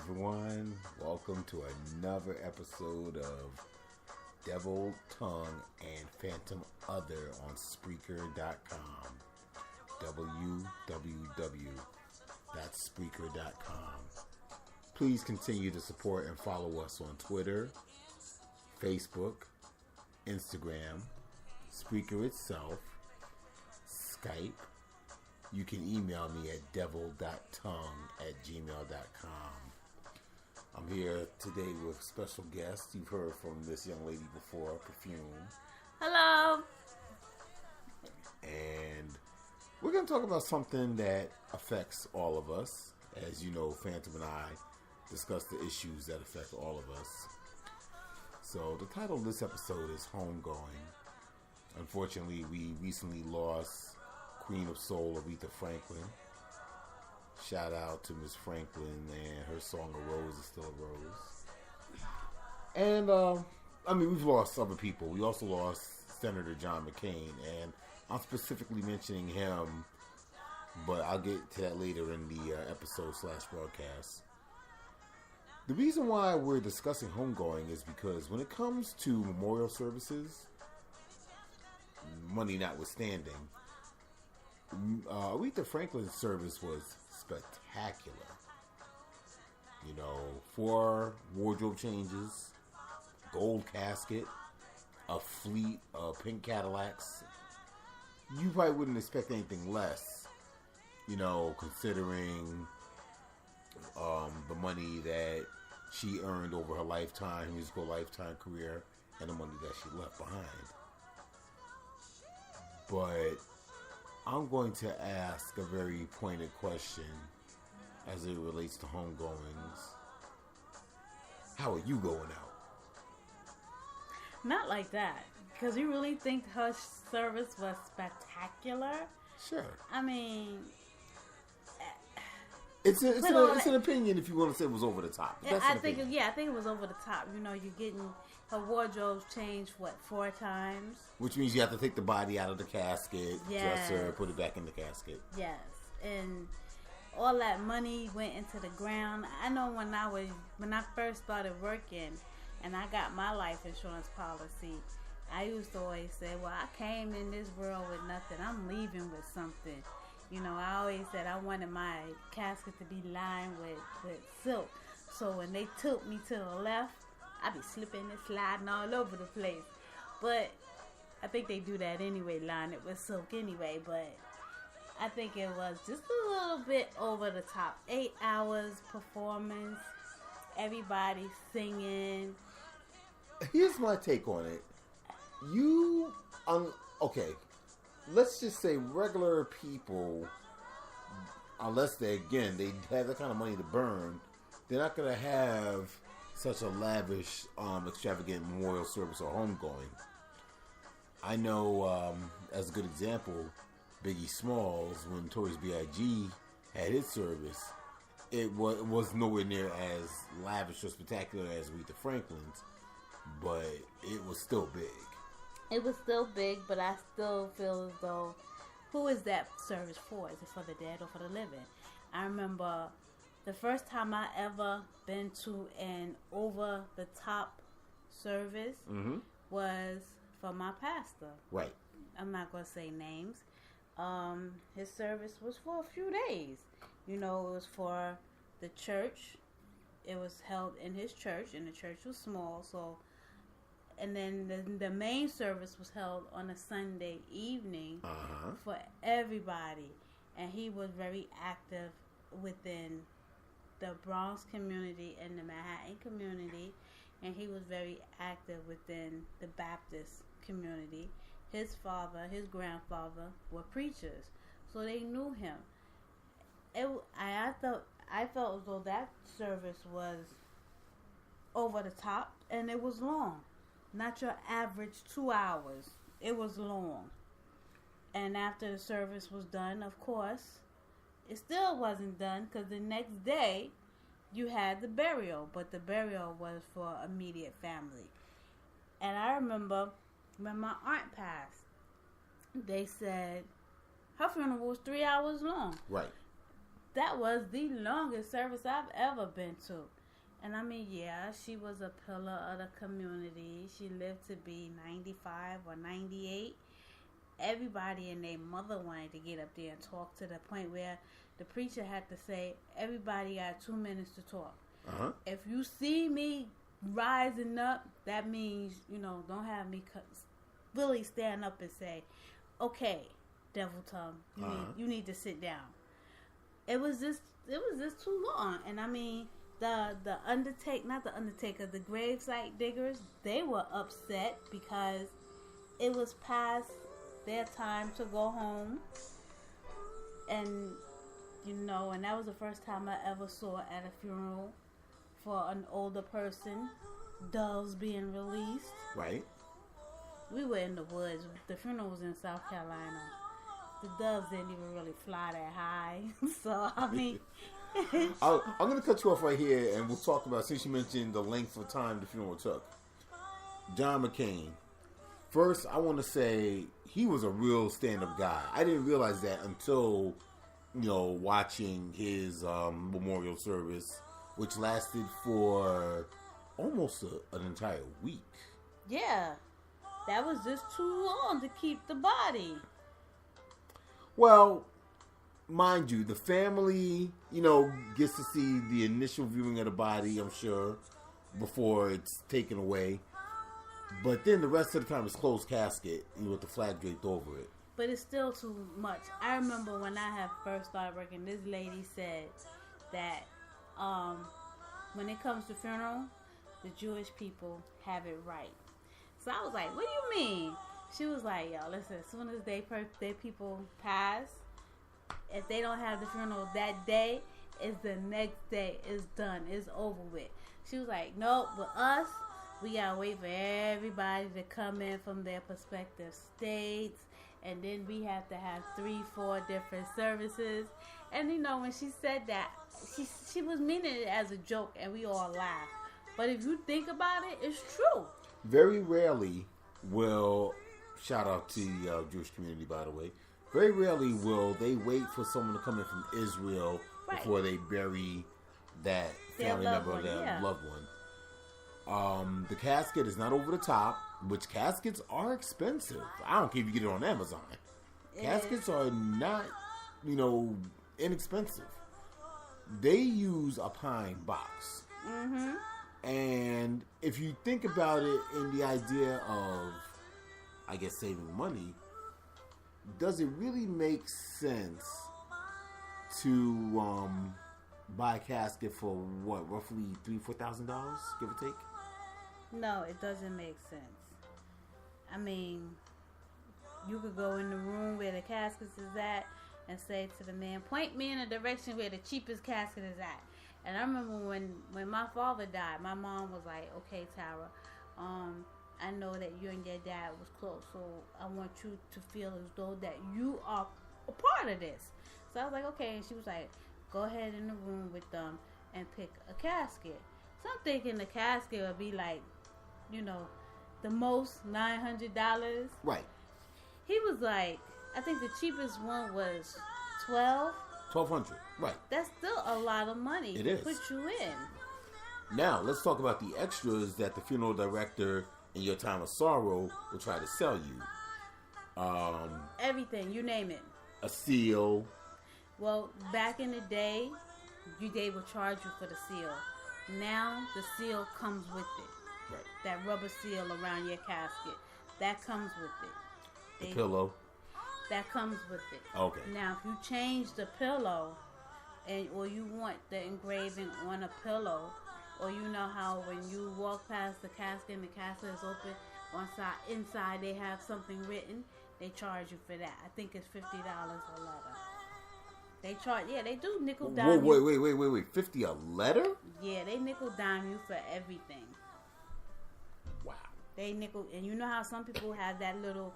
everyone. Welcome to another episode of Devil Tongue and Phantom Other on Spreaker.com. www.spreaker.com. Please continue to support and follow us on Twitter, Facebook, Instagram, Spreaker itself, Skype. You can email me at devil.tongue@gmail.com. I'm here today with special guests. You've heard from this young lady before, Perfume. Hello. And we're going to talk about something that affects all of us. As you know, Phantom and I discuss the issues that affect all of us. So the title of this episode is Homegoing. Unfortunately, we recently lost Queen of Soul, Aretha Franklin. Shout out to Miss Franklin, and her song "A Rose Is Still a Rose." And we've lost other people. We also lost Senator John McCain, and I'm specifically mentioning him, but I'll get to that later in the episode/broadcast. The reason why we're discussing homegoing is because when it comes to memorial services, money notwithstanding, Aretha Franklin's service was spectacular. You know, 4 wardrobe changes, gold casket, a fleet of pink Cadillacs. You probably wouldn't expect anything less, you know, considering the money that she earned over her musical lifetime career, and the money that she left behind. But I'm going to ask a very pointed question as it relates to homegoings. How are you going out? Not like that. Because you really think her service was spectacular? Sure. I mean, it's an opinion if you want to say it was over the top. I think it was over the top. You know, you're getting her wardrobe changed 4 times. Which means you have to take the body out of the casket, dress her, put it back in the casket. Yes, and all that money went into the ground. I know when I first started working, and I got my life insurance policy, I used to always say, well, I came in this world with nothing. I'm leaving with something. You know, I always said I wanted my casket to be lined with silk. So when they took me to the left, I'd be slipping and sliding all over the place. But I think they do that anyway, line it with silk anyway. But I think it was just a little bit over the top. 8 hours performance, everybody singing. Here's my take on it. Okay, let's just say regular people, unless they have that kind of money to burn, they're not going to have such a lavish, extravagant memorial service or homegoing. I know, as a good example, Biggie Smalls, when Notorious B.I.G. had his service, it was nowhere near as lavish or spectacular as Aretha Franklin's, but it was still big. It was still big, but I still feel as though, who is that service for? Is it for the dead or for the living? I remember the first time I ever been to an over-the-top service was for my pastor. Right. I'm not going to say names. His service was for a few days. You know, it was for the church. It was held in his church, and the church was small, so... And then the main service was held on a Sunday evening for everybody. And he was very active within the Bronx community and the Manhattan community. And he was very active within the Baptist community. His father, his grandfather were preachers. So they knew him. I felt as though that service was over the top, and it was long. Not your average 2 hours. It was long. And after the service was done, of course, it still wasn't done because the next day you had the burial. But the burial was for immediate family. And I remember when my aunt passed, they said her funeral was 3 hours long. Right. That was the longest service I've ever been to. And I mean, yeah, she was a pillar of the community. She lived to be 95 or 98. Everybody and their mother wanted to get up there and talk, to the point where the preacher had to say, everybody got 2 minutes to talk. Uh-huh. If you see me rising up, that means, don't have me really stand up and say, okay, devil tongue, you need to sit down. It was just too long. And I mean, the gravesite diggers, they were upset because it was past their time to go home. And and that was the first time I ever saw at a funeral for an older person, doves being released. Right. We were in the woods. The funeral was in South Carolina. The doves didn't even really fly that high. So, I mean... I'm going to cut you off right here, and we'll talk about, since you mentioned the length of time the funeral took. John McCain. First, I want to say he was a real stand-up guy. I didn't realize that until, watching his memorial service, which lasted for almost an entire week. Yeah. That was just too long to keep the body. Well, mind you, the family, gets to see the initial viewing of the body, I'm sure, before it's taken away. But then the rest of the time it's closed casket with the flag draped over it. But it's still too much. I remember when I had first started working, this lady said that when it comes to funeral, the Jewish people have it right. So I was like, what do you mean? She was like, yo, listen, as soon as they people pass, if they don't have the funeral that day, it's the next day. It's done. It's over with. She was like, nope, with us, we gotta wait for everybody to come in from their prospective states. And then we have to have 3-4 different services. And when she said that, she was meaning it as a joke, and we all laughed. But if you think about it, it's true. Very rarely will, shout out to the Jewish community, by the way, very rarely will they wait for someone to come in from Israel before they bury that family member or their loved one. The casket is not over the top, which caskets are expensive. I don't care if you get it on Amazon. Caskets are not, inexpensive. They use a pine box. Mm-hmm. And if you think about it in the idea of, I guess, saving money, does it really make sense to buy a casket for what, roughly $3,000-$4,000, give or take? No, it doesn't make sense. I mean, you could go in the room where the caskets is at and say to the man, point me in the direction where the cheapest casket is at. And I remember when my father died, my mom was like, okay, Tara, I know that you and your dad was close, so I want you to feel as though that you are a part of this. So I was like, okay. And she was like, go ahead in the room with them and pick a casket. So I'm thinking the casket would be like, the most $900. Right. He was like, I think the cheapest one was $1,200. Right. That's still a lot of money it to is. put you in. Now, let's talk about the extras that the funeral director in your time of sorrow will try to sell you. Everything, you name it. A seal. Well, back in the day, they would charge you for the seal. Now, the seal comes with it. Right. That rubber seal around your casket. That comes with it. The pillow. That comes with it. Okay. Now, if you change the pillow, or you want the engraving on a pillow, or you know how when you walk past the casket and the casket is open, inside they have something written, they charge you for that. I think it's $50 a letter. They charge, they do nickel dime. Wait. $50 a letter? Yeah, they nickel dime you for everything. Wow. They nickel, and you know how some people have that little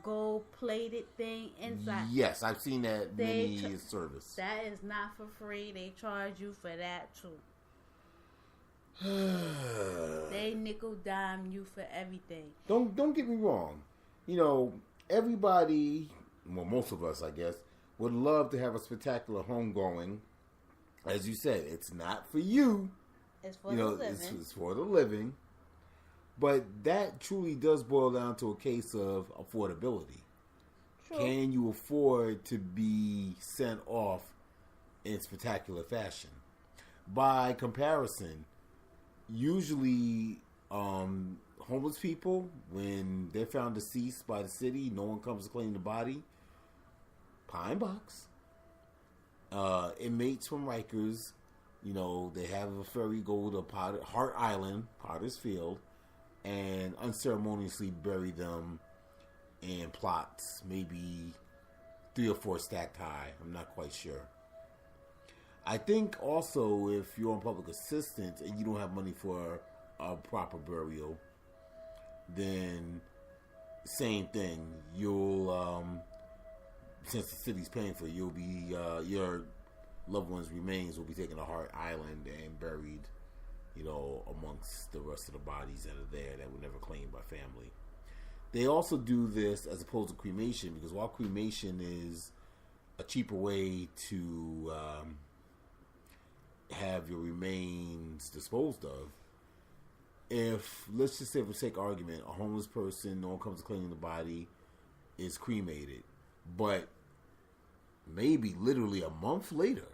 gold-plated thing inside? Yes, I've seen that mini service. That is not for free. They charge you for that too. They nickel dime you for everything. Don't get me wrong. Everybody, well, most of us, I guess, would love to have a spectacular homegoing. As you said, it's not for you. It's for the living. It's for the living. But that truly does boil down to a case of affordability. True. Can you afford to be sent off in spectacular fashion? By comparison, usually homeless people, when they're found deceased by the city, no one comes to claim the body. Pine Box. Inmates from Rikers, they have a ferry go to Hart Island, Potter's Field, and unceremoniously bury them in plots, maybe 3 or 4 stacked high. I'm not quite sure. I think also if you're on public assistance and you don't have money for a proper burial, then same thing. You'll, since the city's paying for it, you'll be, your loved one's remains will be taken to Hart Island and buried, amongst the rest of the bodies that are there that were never claimed by family. They also do this as opposed to cremation, because while cremation is a cheaper way to have your remains disposed of, let's just say for sake of argument, a homeless person, no one comes to claim the body, is cremated, but maybe literally a month later,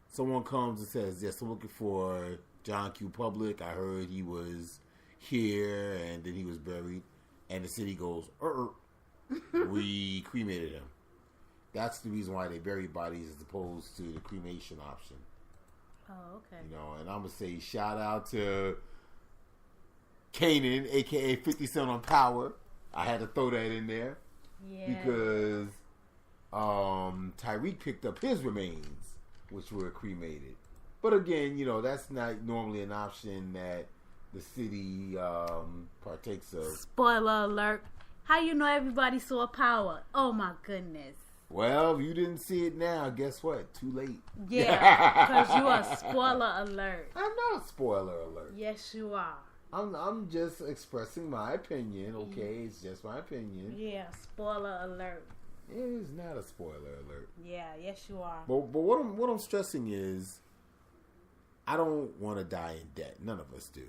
someone comes and says, yes, I'm looking for John Q. Public. I heard he was here and then he was buried. And the city goes, we cremated him. That's the reason why they bury bodies as opposed to the cremation option. Oh, okay. And I'm going to say shout out to Kanan, a.k.a. 50 Cent on Power. I had to throw that in there. Yeah. Because Tyreek picked up his remains, which were cremated. But again, that's not normally an option that the city partakes of. Spoiler alert. How you know everybody saw Power? Oh my goodness. Well, if you didn't see it now, guess what? Too late. Yeah, because you are spoiler alert. I'm not spoiler alert. Yes, you are. I'm just expressing my opinion, okay? It's just my opinion. Yeah, spoiler alert. It is not a spoiler alert. Yeah, yes you are. But what I'm stressing is, I don't want to die in debt. None of us do.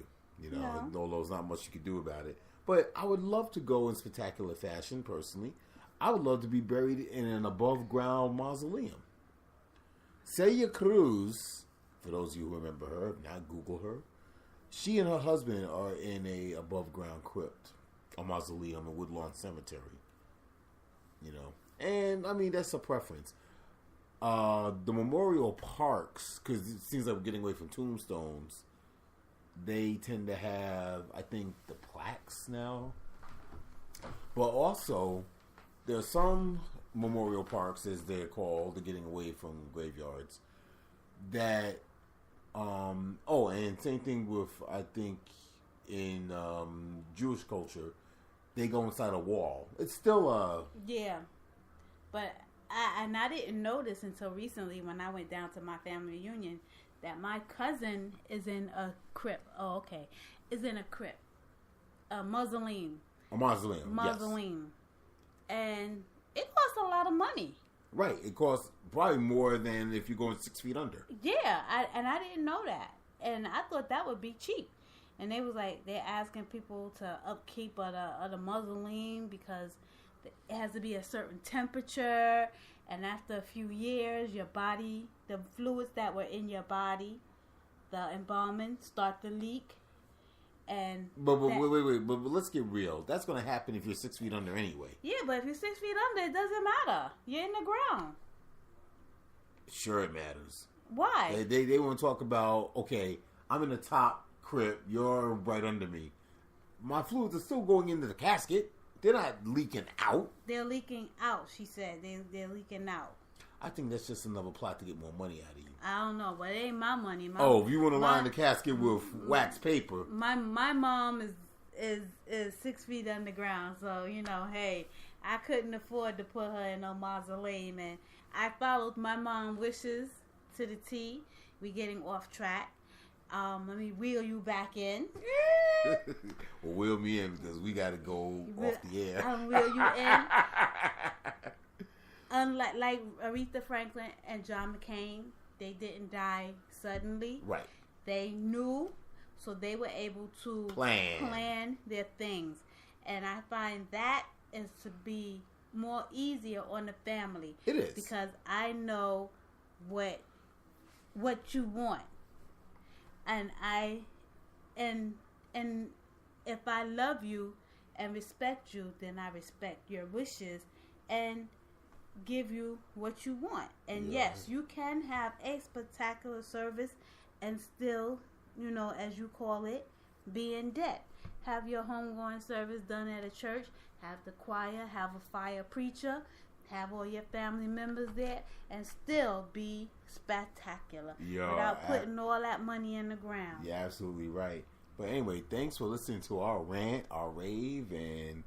Although there's not much you can do about it. But I would love to go in spectacular fashion, personally. I would love to be buried in an above-ground mausoleum. Celia Cruz, for those of you who remember her, if not Google her, she and her husband are in a above-ground crypt, a mausoleum in Woodlawn Cemetery. And, I mean, that's a preference. The memorial parks, because it seems like we're getting away from tombstones, they tend to have, I think, the plaques now. But also, there are some memorial parks, as they're called, they're getting away from graveyards, that, and same thing with, I think, in Jewish culture, they go inside a wall. It's still Yeah. But I didn't know this until recently when I went down to my family reunion that my cousin is in a crypt. Oh, okay. Is in a crypt. A mausoleum. A mausoleum. Yes. And it costs a lot of money. Right. It costs probably more than if you're going 6 feet under. Yeah. I didn't know that. And I thought that would be cheap. And they was like, they're asking people to upkeep of the mausoleum because it has to be a certain temperature, and after a few years, your body, the fluids that were in your body, the embalming, start to leak. But let's get real. That's going to happen if you're 6 feet under anyway. Yeah, but if you're 6 feet under, it doesn't matter. You're in the ground. Sure, it matters. Why? They want to talk about, okay, I'm in the top crypt, you're right under me. My fluids are still going into the casket. They're not leaking out. They're leaking out, she said. They're leaking out. I think that's just another plot to get more money out of you. I don't know, but it ain't my money. If you want to line the casket with wax paper. My mom is 6 feet underground, so, hey, I couldn't afford to put her in no mausoleum, and I followed my mom's wishes to the T. We getting off track. Let me wheel you back in. Well, wheel me in because we got to go off the air. I'll wheel you in. Unlike Aretha Franklin and John McCain, they didn't die suddenly. Right. They knew, so they were able to plan their things. And I find that is to be more easier on the family. It is. Because I know what you want. And if I love you and respect you, then I respect your wishes and give you what you want. And yes, you can have a spectacular service and still, as you call it, be in debt. Have your homegoing service done at a church, have the choir, have a fire preacher, have all your family members there, and still be spectacular without putting all that money in the ground. You're absolutely right. But anyway, thanks for listening to our rant, our rave, and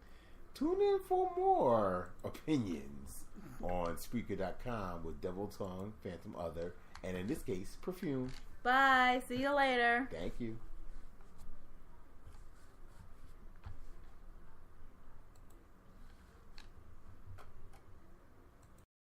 tune in for more opinions on Spreaker.com with Devil Tongue, Phantom Other, and in this case, Perfume. Bye. See you later. Thank you.